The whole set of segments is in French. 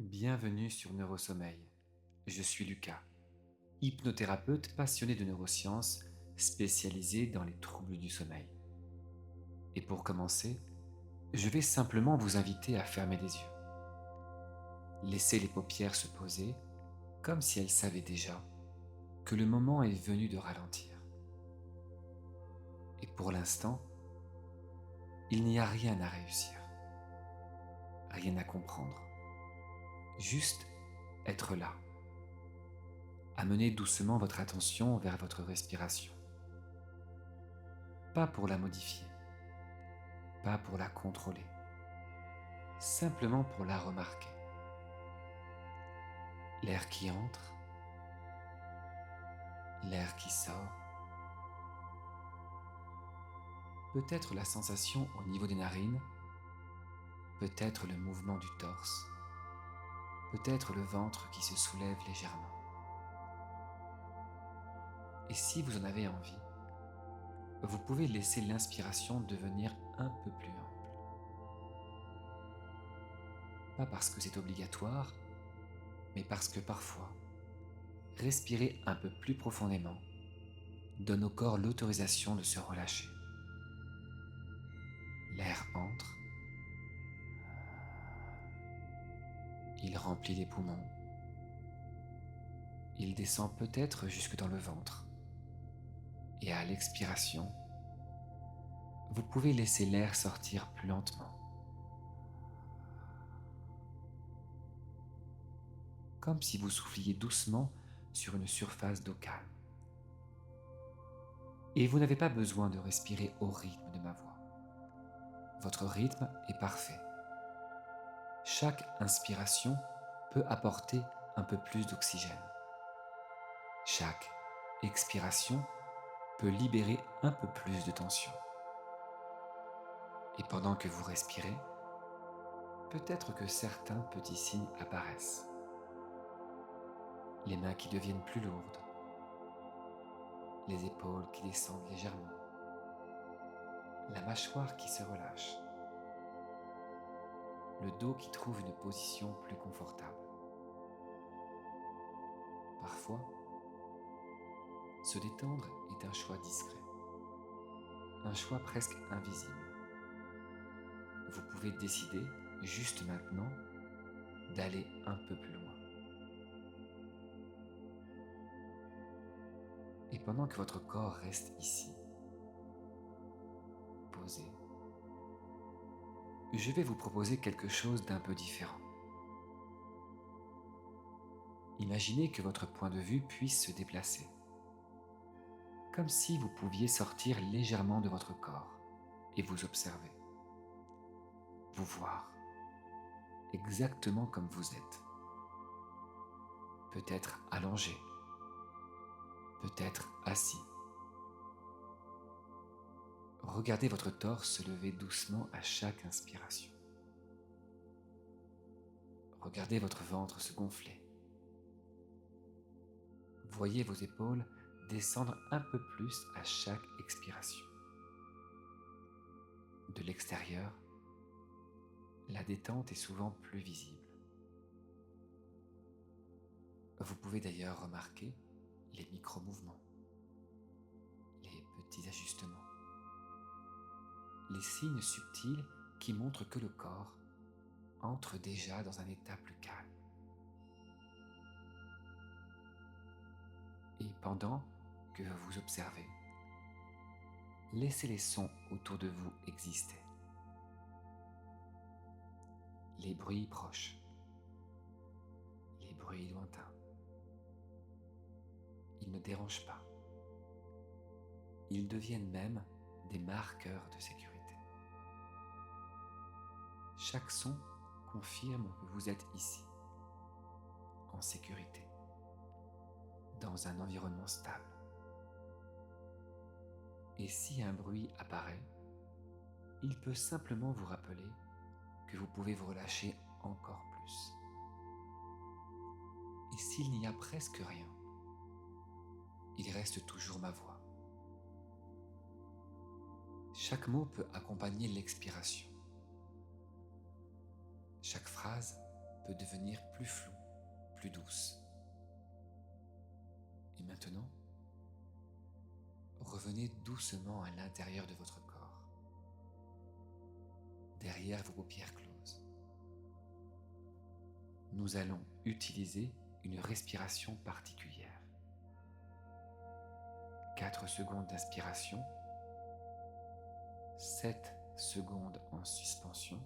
Bienvenue sur Neurosommeil. Je suis Lucas, hypnothérapeute passionné de neurosciences, spécialisé dans les troubles du sommeil. Et pour commencer, je vais simplement vous inviter à fermer les yeux. Laissez les paupières se poser comme si elles savaient déjà que le moment est venu de ralentir. Et pour l'instant, il n'y a rien à réussir, rien à comprendre, juste être là. Amenez doucement votre attention vers votre respiration. Pas pour la modifier, pas pour la contrôler, simplement pour la remarquer. L'air qui entre, l'air qui sort, peut-être la sensation au niveau des narines, peut-être le mouvement du torse, peut-être le ventre qui se soulève légèrement. Et si vous en avez envie, vous pouvez laisser l'inspiration devenir un peu plus ample. Pas parce que c'est obligatoire, mais parce que parfois, respirer un peu plus profondément donne au corps l'autorisation de se relâcher. L'air entre, il remplit les poumons, il descend peut-être jusque dans le ventre. Et à l'expiration, vous pouvez laisser l'air sortir plus lentement, comme si vous souffliez doucement sur une surface d'eau calme. Et vous n'avez pas besoin de respirer au rythme de ma voix. Votre rythme est parfait. Chaque inspiration peut apporter un peu plus d'oxygène. Chaque expiration peut libérer un peu plus de tension. Et pendant que vous respirez, peut-être que certains petits signes apparaissent. Les mains qui deviennent plus lourdes, les épaules qui descendent légèrement, la mâchoire qui se relâche, le dos qui trouve une position plus confortable. Parfois, se détendre est un choix discret, un choix presque invisible. Vous pouvez décider, juste maintenant, d'aller un peu plus loin. Et pendant que votre corps reste ici, posé, je vais vous proposer quelque chose d'un peu différent. Imaginez que votre point de vue puisse se déplacer, comme si vous pouviez sortir légèrement de votre corps et vous observer, vous voir, exactement comme vous êtes. Peut-être allongé, peut-être assis. Regardez votre torse se lever doucement à chaque inspiration. Regardez votre ventre se gonfler. Voyez vos épaules descendre un peu plus à chaque expiration. De l'extérieur, la détente est souvent plus visible. Vous pouvez d'ailleurs remarquer les micro-mouvements, les petits ajustements, les signes subtils qui montrent que le corps entre déjà dans un état plus calme. Et pendant que vous vous observez, laissez les sons autour de vous exister. Les bruits proches, les bruits lointains. Ils ne dérangent pas. Ils deviennent même des marqueurs de sécurité. Chaque son confirme que vous êtes ici, en sécurité, dans un environnement stable. Et si un bruit apparaît, il peut simplement vous rappeler que vous pouvez vous relâcher encore plus. Et s'il n'y a presque rien, il reste toujours ma voix. Chaque mot peut accompagner l'expiration. Chaque phrase peut devenir plus floue, plus douce. Et maintenant, revenez doucement à l'intérieur de votre corps, derrière vos paupières closes. Nous allons utiliser une respiration particulière. 4 secondes d'inspiration, 7 secondes en suspension,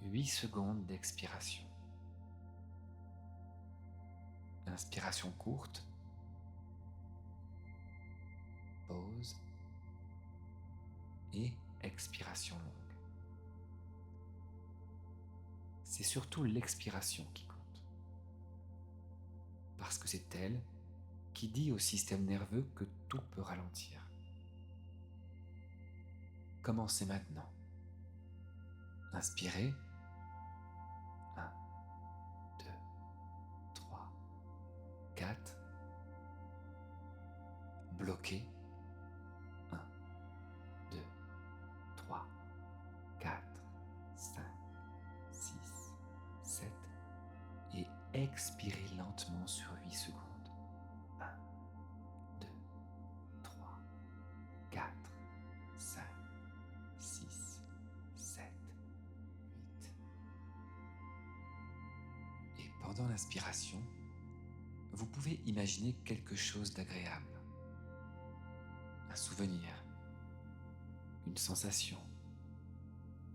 8 secondes d'expiration. Inspiration courte, pause et expiration longue. C'est surtout l'expiration qui compte, parce que c'est elle qui dit au système nerveux que tout peut ralentir. Commencez maintenant. Inspirez. 1, 2, 3, 4. Bloquez. 1, 2, 3, 4, 5, 6, 7. Et expirez lentement sur 8 secondes. 1, 2, 3, 4, 5, 6, 7, 8. Et pendant l'inspiration, vous pouvez imaginer quelque chose d'agréable. Un souvenir, une sensation,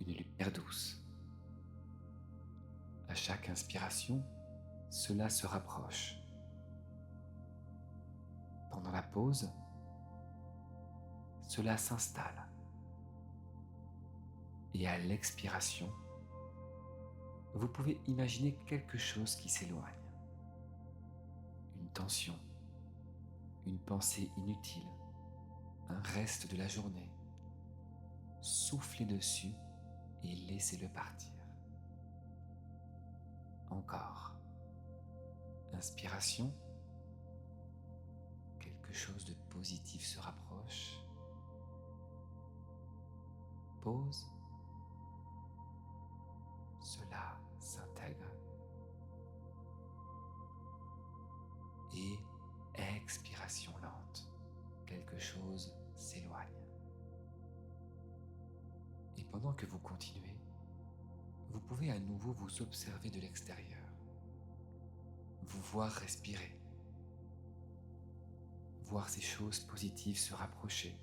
une lumière douce. À chaque inspiration, cela se rapproche. Pendant la pause, cela s'installe. Et à l'expiration, vous pouvez imaginer quelque chose qui s'éloigne. Une tension, une pensée inutile, un reste de la journée. Soufflez dessus et laissez-le partir. Encore. Inspiration. Quelque chose de positif se rapproche. Pause. Cela s'intègre. Et expiration lente. Quelque chose s'éloigne. Et pendant que vous continuez, vous pouvez à nouveau vous observer de l'extérieur, vous voir respirer, voir ces choses positives se rapprocher,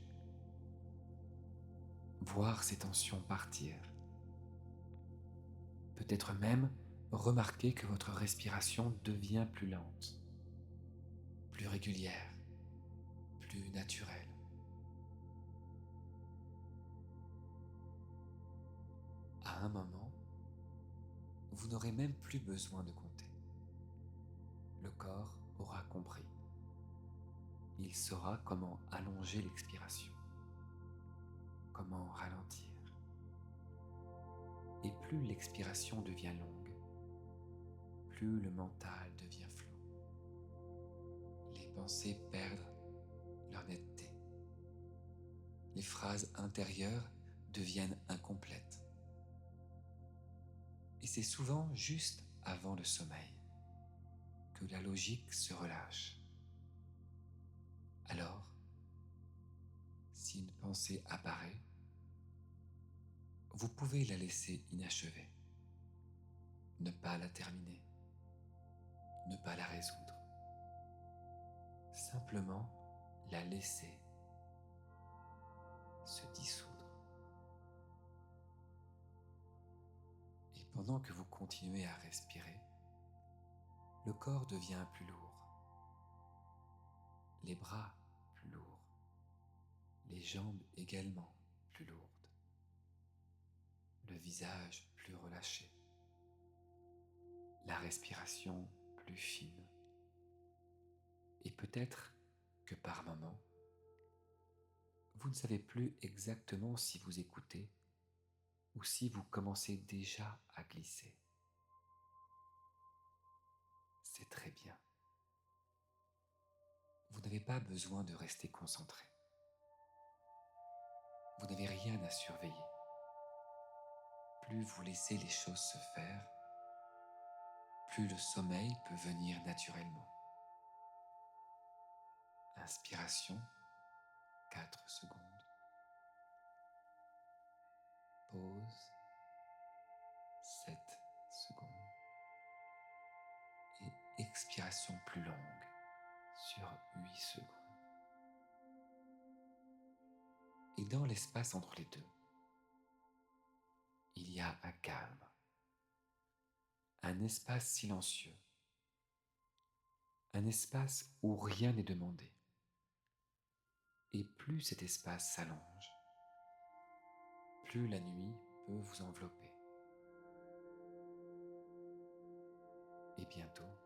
voir ces tensions partir. Peut-être même remarquer que votre respiration devient plus lente, plus régulière, plus naturelle. À un moment, vous n'aurez même plus besoin de compter. Le corps aura compris. Il saura comment allonger l'expiration, comment ralentir. Et plus l'expiration devient longue, plus le mental devient flou. Les pensées perdent leur netteté. Les phrases intérieures deviennent incomplètes. Et c'est souvent juste avant le sommeil que la logique se relâche. Alors, si une pensée apparaît, vous pouvez la laisser inachevée, ne pas la terminer, ne pas la résoudre. Simplement la laisser se dissoudre. Et pendant que vous continuez à respirer, le corps devient plus lourd, les bras plus lourds, les jambes également plus lourdes, le visage plus relâché, la respiration plus fine. Et peut-être que par moments, vous ne savez plus exactement si vous écoutez ou si vous commencez déjà à glisser. C'est très bien. Vous n'avez pas besoin de rester concentré. Vous n'avez rien à surveiller. plus vous laissez les choses se faire, plus le sommeil peut venir naturellement. Inspiration, 4 secondes. Pause, 7 secondes. Et expiration plus longue sur 8 secondes. Et dans l'espace entre les deux, il y a un calme, un espace silencieux, un espace où rien n'est demandé. Et plus cet espace s'allonge, plus la nuit peut vous envelopper. Et bientôt,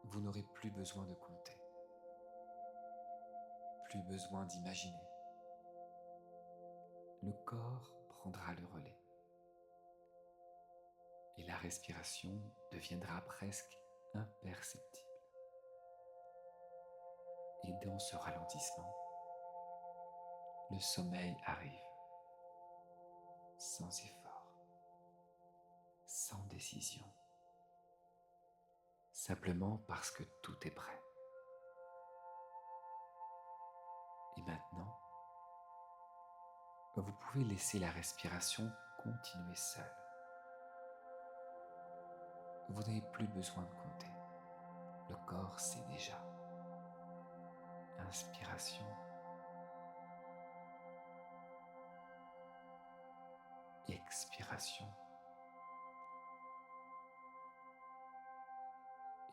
vous n'aurez plus besoin de compter, plus besoin d'imaginer. Le corps prendra le relais et la respiration deviendra presque imperceptible. Et dans ce ralentissement, le sommeil arrive, sans effort, sans décision, simplement parce que tout est prêt. Et maintenant, vous pouvez laisser la respiration continuer seule. Vous n'avez plus besoin de compter. Le corps sait déjà. Inspiration. Expiration.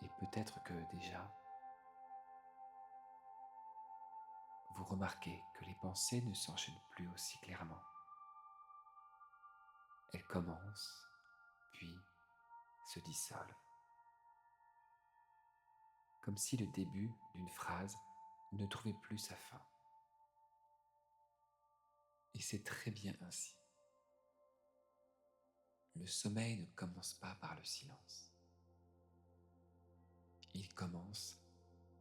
Et peut-être que déjà, vous remarquez que les pensées ne s'enchaînent plus aussi clairement. Elles commencent, puis se dissolvent. Comme si le début d'une phrase ne trouvait plus sa fin. Et c'est très bien ainsi. Le sommeil ne commence pas par le silence. Il commence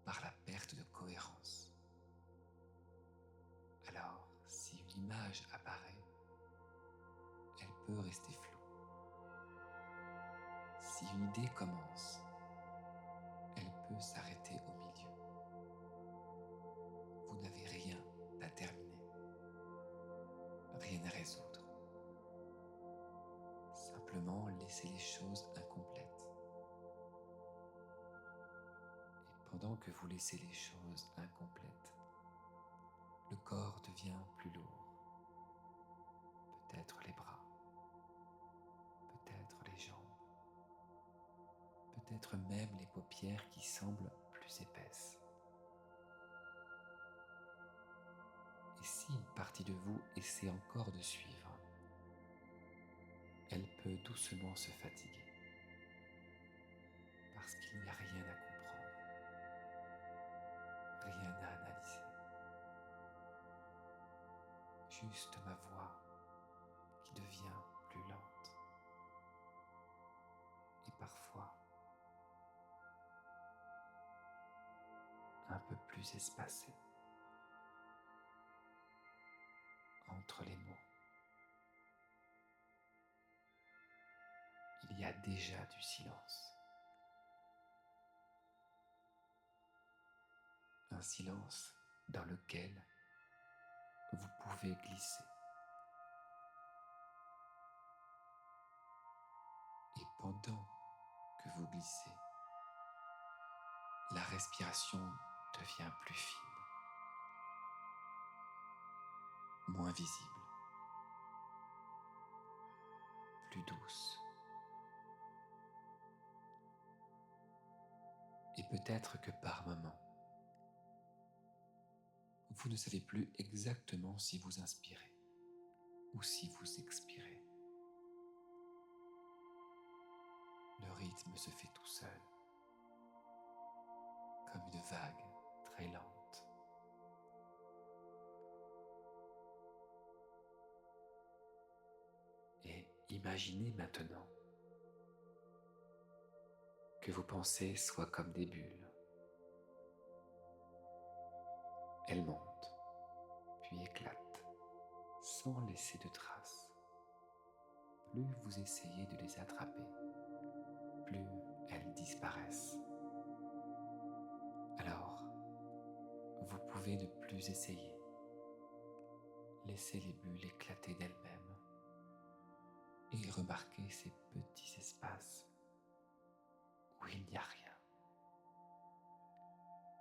par la perte de cohérence. Alors, si une image apparaît, elle peut rester floue. Si une idée commence, elle peut s'arrêter au milieu. Vous n'avez rien à terminer, rien à résoudre. Simplement laissez les choses incomplètes. Et pendant que vous laissez les choses incomplètes, le corps devient plus lourd. Peut-être les bras, peut-être les jambes, peut-être même les paupières qui semblent plus épaisses. Et si une partie de vous essaie encore de suivre, elle peut doucement se fatiguer, parce qu'il n'y a rien à comprendre, rien à analyser. Juste ma voix qui devient plus lente et parfois un peu plus espacée entre les mots. Il y a déjà du silence. Un silence dans lequel vous pouvez glisser. Et pendant que vous glissez, la respiration devient plus fine, moins visible, plus douce. Et peut-être que par moments, vous ne savez plus exactement si vous inspirez ou si vous expirez. Le rythme se fait tout seul, comme une vague très lente. Et imaginez maintenant que vos pensées soient comme des bulles. Elles montent, puis éclatent, sans laisser de traces. plus vous essayez de les attraper, plus elles disparaissent. Alors, vous pouvez ne plus essayer. Laissez les bulles éclater d'elles-mêmes et remarquez ces petits espaces où il n'y a rien.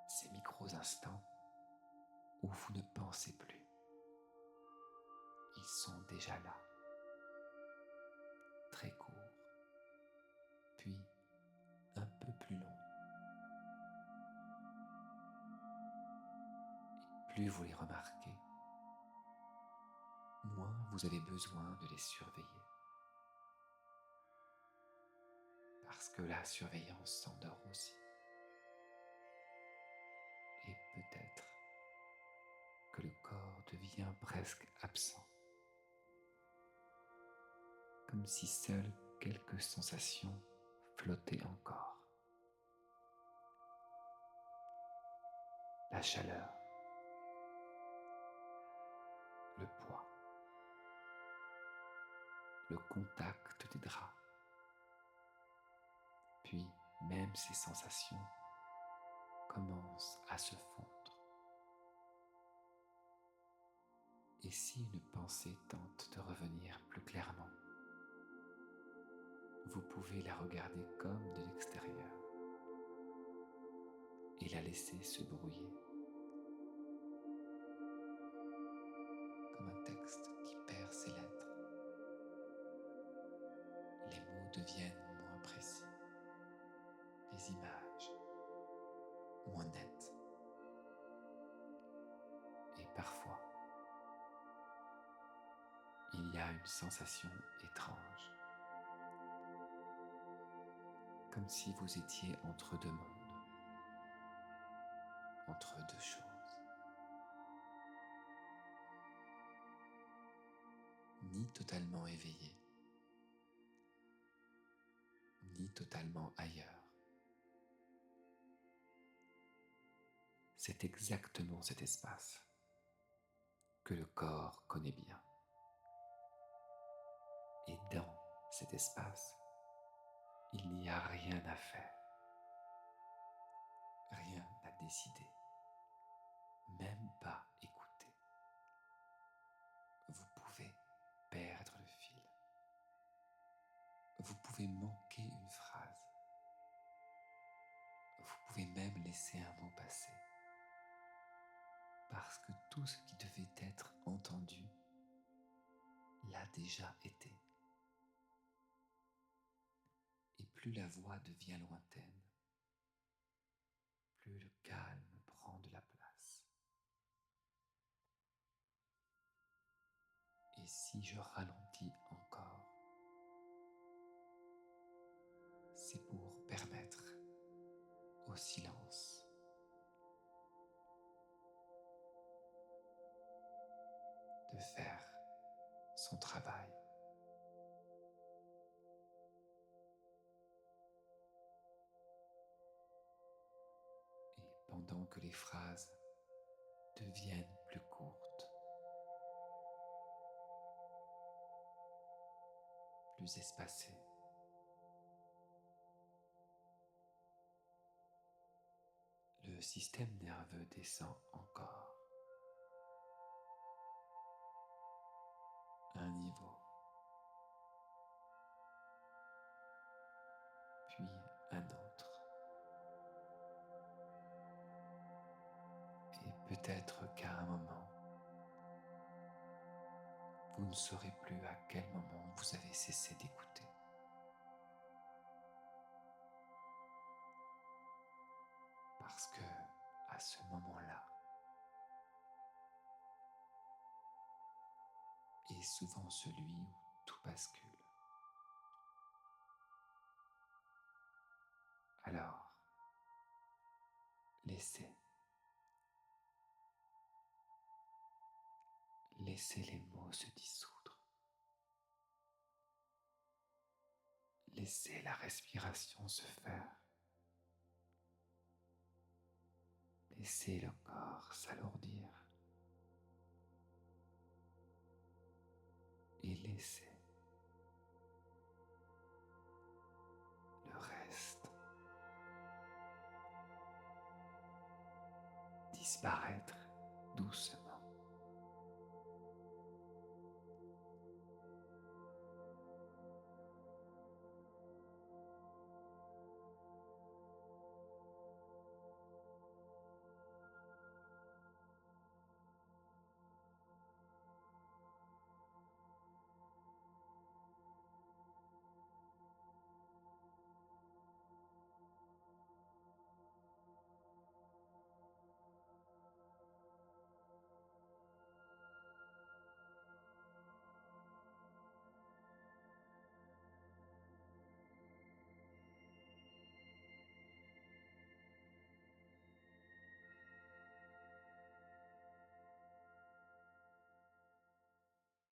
Ces micros-instants où vous ne pensez plus. Ils sont déjà là, très courts, puis un peu plus longs. Et plus vous les remarquez, moins vous avez besoin de les surveiller. Parce que la surveillance s'endort aussi. Et peut-être que le corps devient presque absent. Comme si seules quelques sensations flottaient encore. La chaleur, le poids, le contact des draps. Puis même ces sensations commencent à se fondre. Et si une pensée tente de revenir plus clairement, vous pouvez la regarder comme de l'extérieur et la laisser se brouiller. Comme un texte qui perd ses lettres. Les mots deviennent moins précis, les images moins nettes. Et parfois, il y a une sensation étrange, comme si vous étiez entre deux mondes, entre deux choses. Ni totalement éveillé, ni totalement ailleurs. C'est exactement cet espace que le corps connaît bien. Et dans cet espace, il n'y a rien à faire, rien à décider, même pas écouter. Vous pouvez perdre le fil. Vous pouvez manquer une phrase. Vous pouvez même laisser un mot passer. Parce que tout ce qui devait être entendu l'a déjà été. Et plus la voix devient lointaine, plus le calme prend de la place. Et si je ralentis encore, c'est pour permettre au silence de faire son travail. Et pendant que les phrases deviennent plus courtes, plus espacées, le système nerveux descend encore un niveau, puis un autre. Et peut-être qu'à un moment, vous ne saurez plus à quel moment vous avez cessé d'écouter. Parce que, à ce moment-là, est souvent celui où tout bascule. Alors, laissez les mots se dissoudre. Laissez la respiration se faire. Laissez le corps s'alourdir. Et laissez disparaître doucement.